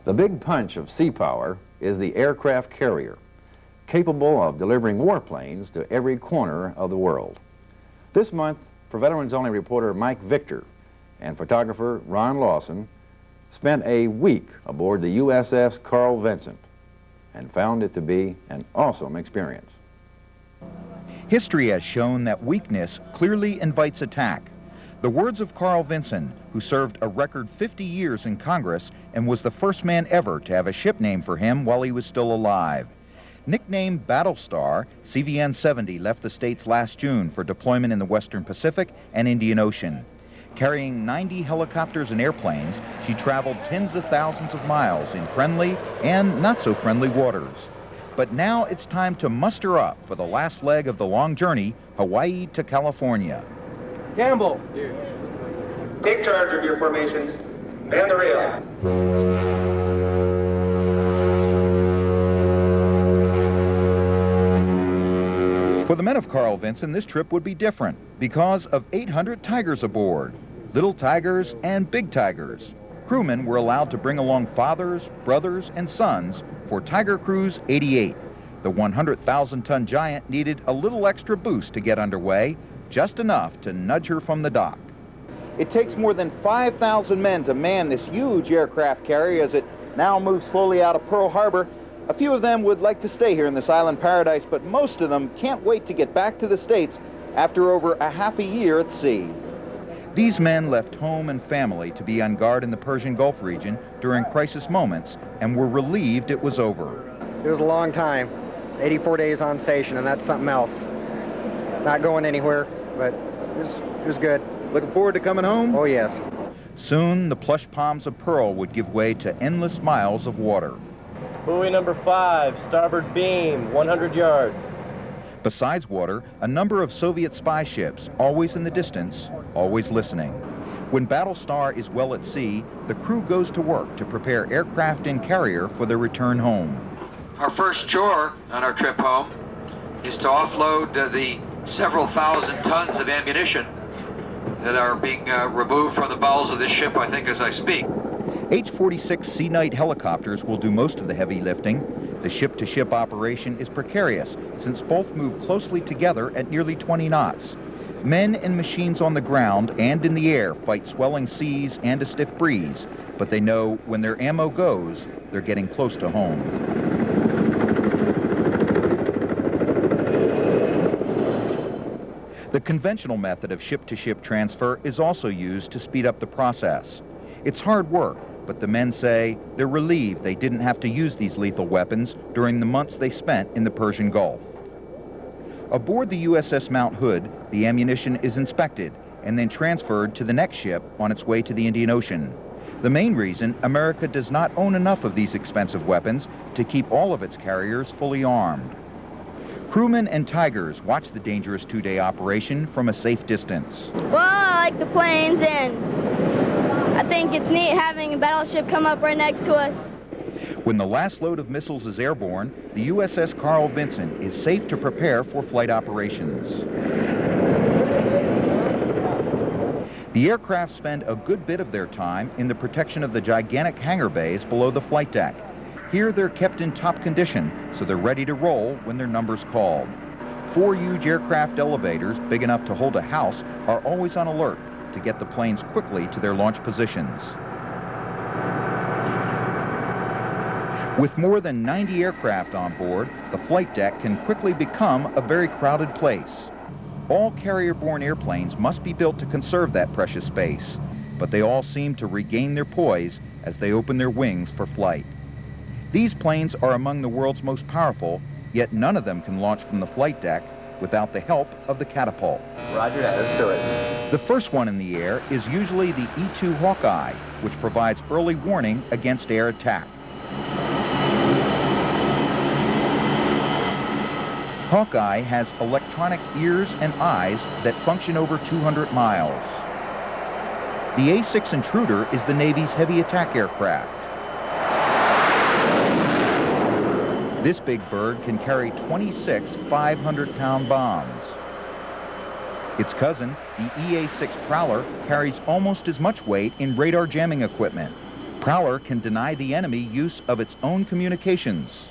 The big punch of sea power is the aircraft carrier, capable of delivering warplanes to every corner of the world. This month, for Veterans Only reporter Mike Victor and photographer Ron Lawson spent a week aboard the USS Carl Vinson and found it to be an awesome experience. History has shown that weakness clearly invites attack. The words of Carl Vinson, who served a record 50 years in Congress and was the first man ever to have a ship named for him while he was still alive. Nicknamed Battlestar, CVN-70 left the States last June for deployment in the Western Pacific and Indian Ocean. Carrying 90 helicopters and airplanes, she traveled tens of thousands of miles in friendly and not so friendly waters. But now it's time to muster up for the last leg of the long journey, Hawaii to California. Campbell, take charge of your formations. Man the rail. For the men of Carl Vinson, this trip would be different because of 800 tigers aboard. Little tigers and big tigers. Crewmen were allowed to bring along fathers, brothers, and sons for Tiger Cruise 88. The 100,000-ton giant needed a little extra boost to get underway, just enough to nudge her from the dock. It takes more than 5,000 men to man this huge aircraft carrier as it now moves slowly out of Pearl Harbor. A few of them would like to stay here in this island paradise, but most of them can't wait to get back to the States after over a half a year at sea. These men left home and family to be on guard in the Persian Gulf region during crisis moments and were relieved it was over. It was a long time, 84 days on station, and that's something else. Not going anywhere, but it was good. Looking forward to coming home? Oh, yes. Soon, the plush palms of Pearl would give way to endless miles of water. Buoy number 5, starboard beam, 100 yards. Besides water, a number of Soviet spy ships, always in the distance, always listening. When Battlestar is well at sea, the crew goes to work to prepare aircraft and carrier for their return home. Our first chore on our trip home is to offload the several thousand tons of ammunition that are being removed from the bowels of this ship, I think, as I speak. H-46 Sea Knight helicopters will do most of the heavy lifting. The ship-to-ship operation is precarious since both move closely together at nearly 20 knots. Men and machines on the ground and in the air fight swelling seas and a stiff breeze, but they know when their ammo goes, they're getting close to home. The conventional method of ship-to-ship transfer is also used to speed up the process. It's hard work, but the men say they're relieved they didn't have to use these lethal weapons during the months they spent in the Persian Gulf. Aboard the USS Mount Hood, the ammunition is inspected and then transferred to the next ship on its way to the Indian Ocean. The main reason America does not own enough of these expensive weapons to keep all of its carriers fully armed. Crewmen and tigers watch the dangerous two-day operation from a safe distance. Well, I like the planes, and I think it's neat having a battleship come up right next to us. When the last load of missiles is airborne, the USS Carl Vinson is safe to prepare for flight operations. The aircraft spend a good bit of their time in the protection of the gigantic hangar bays below the flight deck. Here they're kept in top condition, so they're ready to roll when their number's called. 4 huge aircraft elevators, big enough to hold a house, are always on alert to get the planes quickly to their launch positions. With more than 90 aircraft on board, the flight deck can quickly become a very crowded place. All carrier-borne airplanes must be built to conserve that precious space, but they all seem to regain their poise as they open their wings for flight. These planes are among the world's most powerful, yet none of them can launch from the flight deck without the help of the catapult. Roger that, let's do it. The first one in the air is usually the E-2 Hawkeye, which provides early warning against air attack. Hawkeye has electronic ears and eyes that function over 200 miles. The A-6 Intruder is the Navy's heavy attack aircraft. This big bird can carry 26 500-pound bombs. Its cousin, the EA-6 Prowler, carries almost as much weight in radar jamming equipment. Prowler can deny the enemy use of its own communications.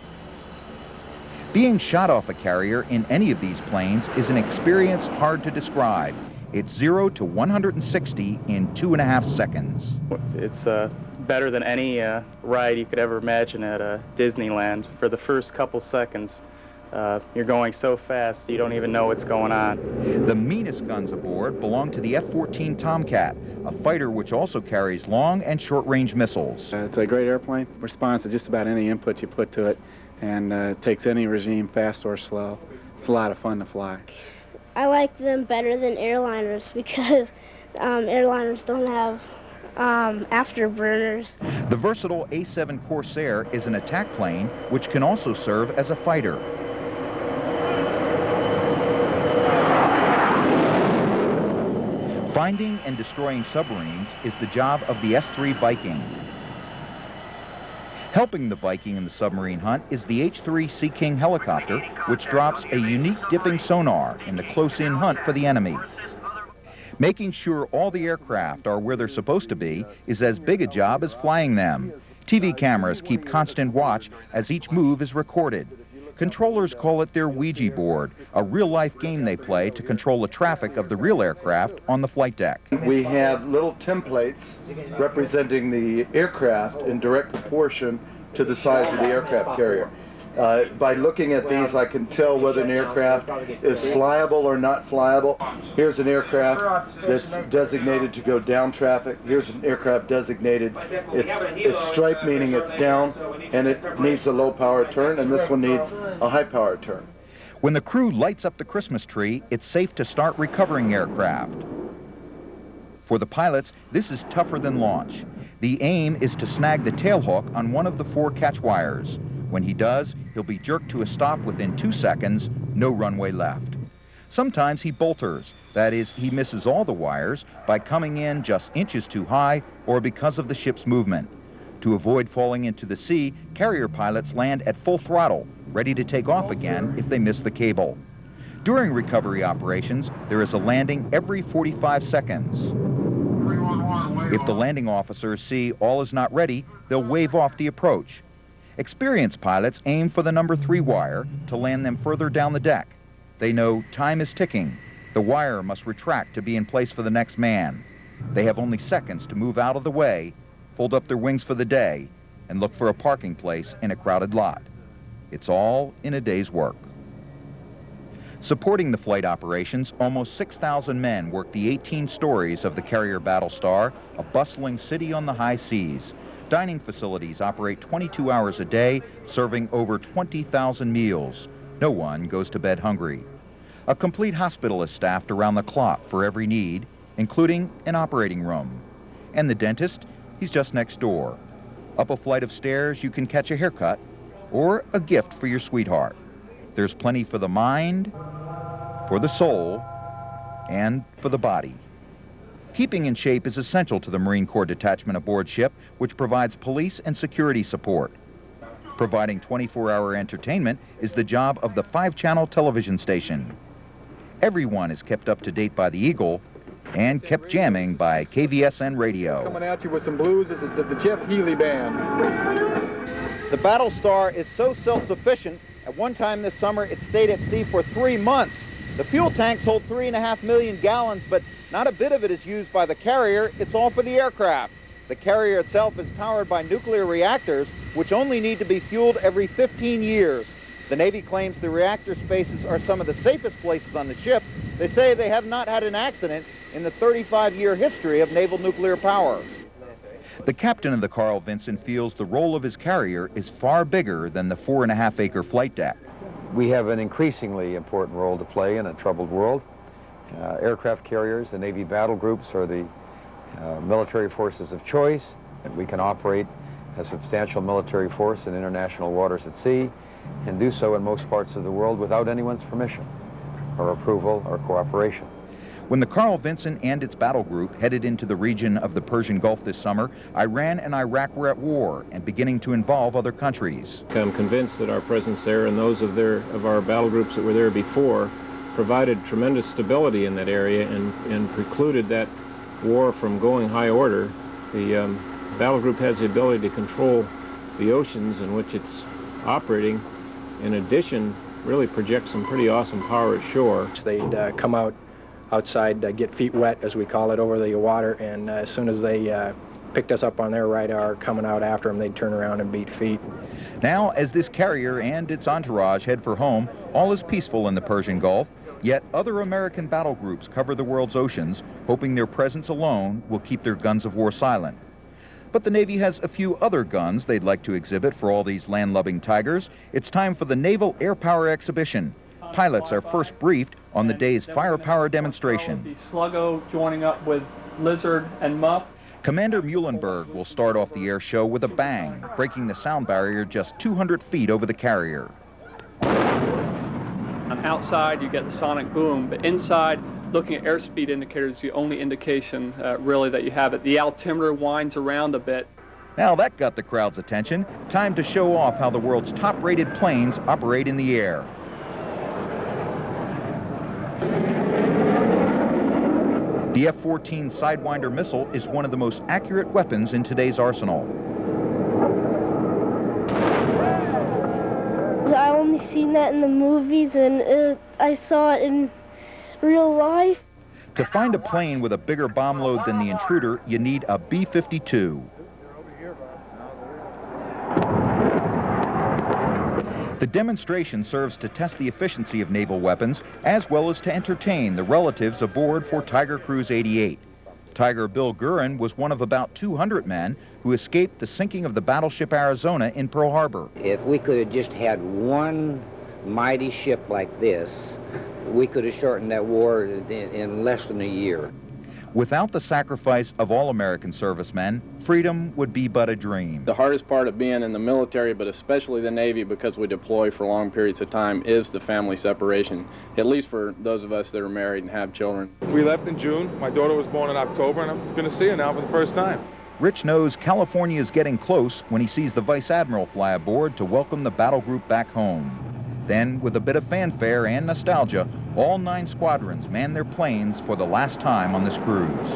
Being shot off a carrier in any of these planes is an experience hard to describe. It's 0 to 160 in 2.5 seconds. It's better than any ride you could ever imagine at Disneyland. For the first couple seconds, you're going so fast you don't even know what's going on. The meanest guns aboard belong to the F-14 Tomcat, a fighter which also carries long and short-range missiles. It's a great airplane, responds to just about any input you put to it, and takes any regime, fast or slow. It's a lot of fun to fly. I like them better than airliners because airliners don't have afterburners. The versatile A-7 Corsair is an attack plane which can also serve as a fighter. Finding and destroying submarines is the job of the S-3 Viking. Helping the Viking in the submarine hunt is the H-3 Sea King helicopter, which drops a unique dipping sonar in the close-in hunt for the enemy. Making sure all the aircraft are where they're supposed to be is as big a job as flying them. TV cameras keep constant watch as each move is recorded. Controllers call it their Ouija board, a real-life game they play to control the traffic of the real aircraft on the flight deck. We have little templates representing the aircraft in direct proportion to the size of the aircraft carrier. By looking at these, I can tell whether an aircraft is flyable or not flyable. Here's an aircraft that's designated to go down traffic. Here's an aircraft designated, it's striped, meaning it's down, and it needs a low power turn, and this one needs a high power turn. When the crew lights up the Christmas tree, it's safe to start recovering aircraft. For the pilots, this is tougher than launch. The aim is to snag the tailhook on one of the 4 catch wires. When he does, he'll be jerked to a stop within 2 seconds, no runway left. Sometimes he bolters, that is, he misses all the wires by coming in just inches too high or because of the ship's movement. To avoid falling into the sea, carrier pilots land at full throttle, ready to take off again if they miss the cable. During recovery operations, there is a landing every 45 seconds. If the landing officers see all is not ready, they'll wave off the approach. Experienced pilots aim for the number 3 wire to land them further down the deck. They know time is ticking. The wire must retract to be in place for the next man. They have only seconds to move out of the way, fold up their wings for the day, and look for a parking place in a crowded lot. It's all in a day's work. Supporting the flight operations, almost 6,000 men work the 18 stories of the carrier Battlestar, a bustling city on the high seas. Dining facilities operate 22 hours a day, serving over 20,000 meals. No one goes to bed hungry. A complete hospital is staffed around the clock for every need, including an operating room. And the dentist, he's just next door. Up a flight of stairs, you can catch a haircut or a gift for your sweetheart. There's plenty for the mind, for the soul, and for the body. Keeping in shape is essential to the Marine Corps detachment aboard ship, which provides police and security support. Providing 24-hour entertainment is the job of the 5-channel television station. Everyone is kept up to date by the Eagle and kept jamming by KVSN Radio. Coming at you with some blues, this is the Jeff Healey Band. The Battlestar is so self-sufficient, at one time this summer it stayed at sea for 3 months. The fuel tanks hold 3.5 million gallons, but not a bit of it is used by the carrier. It's all for the aircraft. The carrier itself is powered by nuclear reactors, which only need to be fueled every 15 years. The Navy claims the reactor spaces are some of the safest places on the ship. They say they have not had an accident in the 35-year history of naval nuclear power. The captain of the Carl Vinson feels the role of his carrier is far bigger than the 4.5-acre flight deck. We have an increasingly important role to play in a troubled world. Aircraft carriers, the Navy battle groups, are the military forces of choice. And we can operate a substantial military force in international waters at sea and do so in most parts of the world without anyone's permission or approval or cooperation. When the Carl Vinson and its battle group headed into the region of the Persian Gulf this summer, Iran and Iraq were at war and beginning to involve other countries. I'm convinced that our presence there and those of our battle groups that were there before provided tremendous stability in that area and precluded that war from going high order. The battle group has the ability to control the oceans in which it's operating. In addition, really project some pretty awesome power at shore. They'd come outside, get feet wet, as we call it, over the water, and as soon as they picked us up on their radar coming out after them, they'd turn around and beat feet. Now, as this carrier and its entourage head for home, all is peaceful in the Persian Gulf, yet other American battle groups cover the world's oceans, hoping their presence alone will keep their guns of war silent. But the Navy has a few other guns they'd like to exhibit for all these land-loving tigers. It's time for the Naval Air Power Exhibition. Pilots are first briefed on the day's firepower demonstration. The Sluggo joining up with Lizard and Muff. Commander Muhlenberg will start off the air show with a bang, breaking the sound barrier just 200 feet over the carrier. Outside, you get the sonic boom, but inside, looking at airspeed indicators is the only indication really that you have it. The altimeter winds around a bit. Now that got the crowd's attention. Time to show off how the world's top-rated planes operate in the air. The F-14 Sidewinder missile is one of the most accurate weapons in today's arsenal. I only seen that in the movies, and I saw it in real life. To find a plane with a bigger bomb load than the Intruder, you need a B-52. The demonstration serves to test the efficiency of naval weapons, as well as to entertain the relatives aboard for Tiger Cruise 88. Tiger Bill Guerin was one of about 200 men who escaped the sinking of the battleship Arizona in Pearl Harbor. If we could have just had one mighty ship like this, we could have shortened that war in less than a year. Without the sacrifice of all American servicemen, freedom would be but a dream. The hardest part of being in the military, but especially the Navy, because we deploy for long periods of time, is the family separation, at least for those of us that are married and have children. We left in June. My daughter was born in October, and I'm going to see her now for the first time. Rich knows California is getting close when he sees the Vice Admiral fly aboard to welcome the battle group back home. Then, with a bit of fanfare and nostalgia, all 9 squadrons man their planes for the last time on this cruise.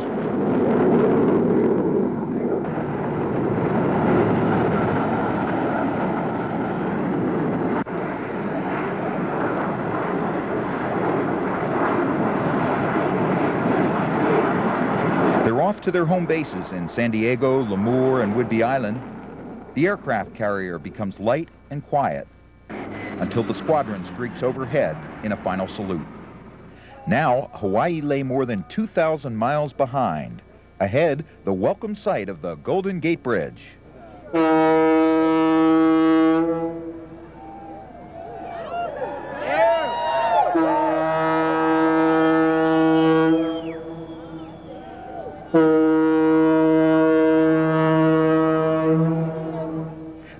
They're off to their home bases in San Diego, Lemoore, and Whidbey Island. The aircraft carrier becomes light and quiet until the squadron streaks overhead in a final salute. Now, Hawaii lay more than 2,000 miles behind. Ahead, the welcome sight of the Golden Gate Bridge.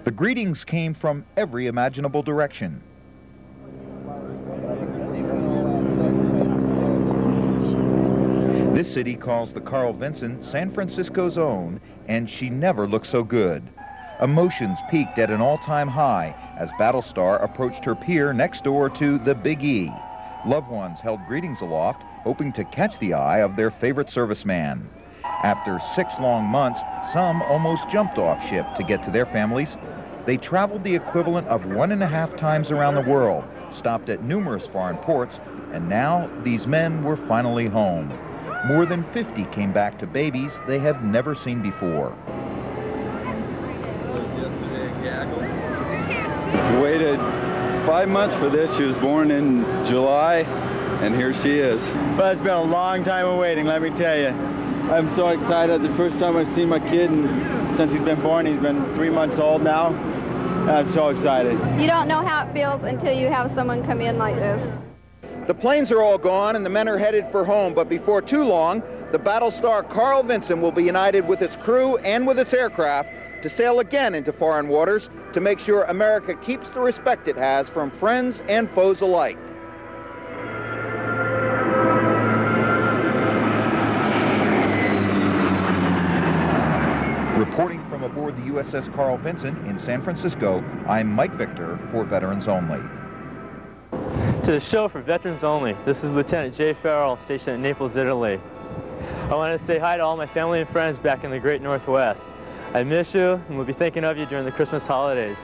The greetings came from every imaginable direction. This city calls the Carl Vinson San Francisco's own, and she never looked so good. Emotions peaked at an all-time high as Battlestar approached her pier next door to the Big E. Loved ones held greetings aloft, hoping to catch the eye of their favorite serviceman. After 6 long months, some almost jumped off ship to get to their families. They traveled the equivalent of 1.5 times around the world, stopped at numerous foreign ports, and now these men were finally home. More than 50 came back to babies they have never seen before. Waited 5 months for this. She was born in July, and here she is. Well, it's been a long time of waiting, let me tell you. I'm so excited. The first time I've seen my kid, and since he's been born, he's been 3 months old now. I'm so excited. You don't know how it feels until you have someone come in like this. The planes are all gone and the men are headed for home, but before too long, the Battlestar Carl Vinson will be united with its crew and with its aircraft to sail again into foreign waters to make sure America keeps the respect it has from friends and foes alike. Reporting from aboard the USS Carl Vinson in San Francisco, I'm Mike Victor for Veterans Only. To the show for Veterans Only, this is Lieutenant Jay Farrell, stationed at Naples, Italy. I want to say hi to all my family and friends back in the great Northwest. I miss you, and we'll be thinking of you during the Christmas holidays.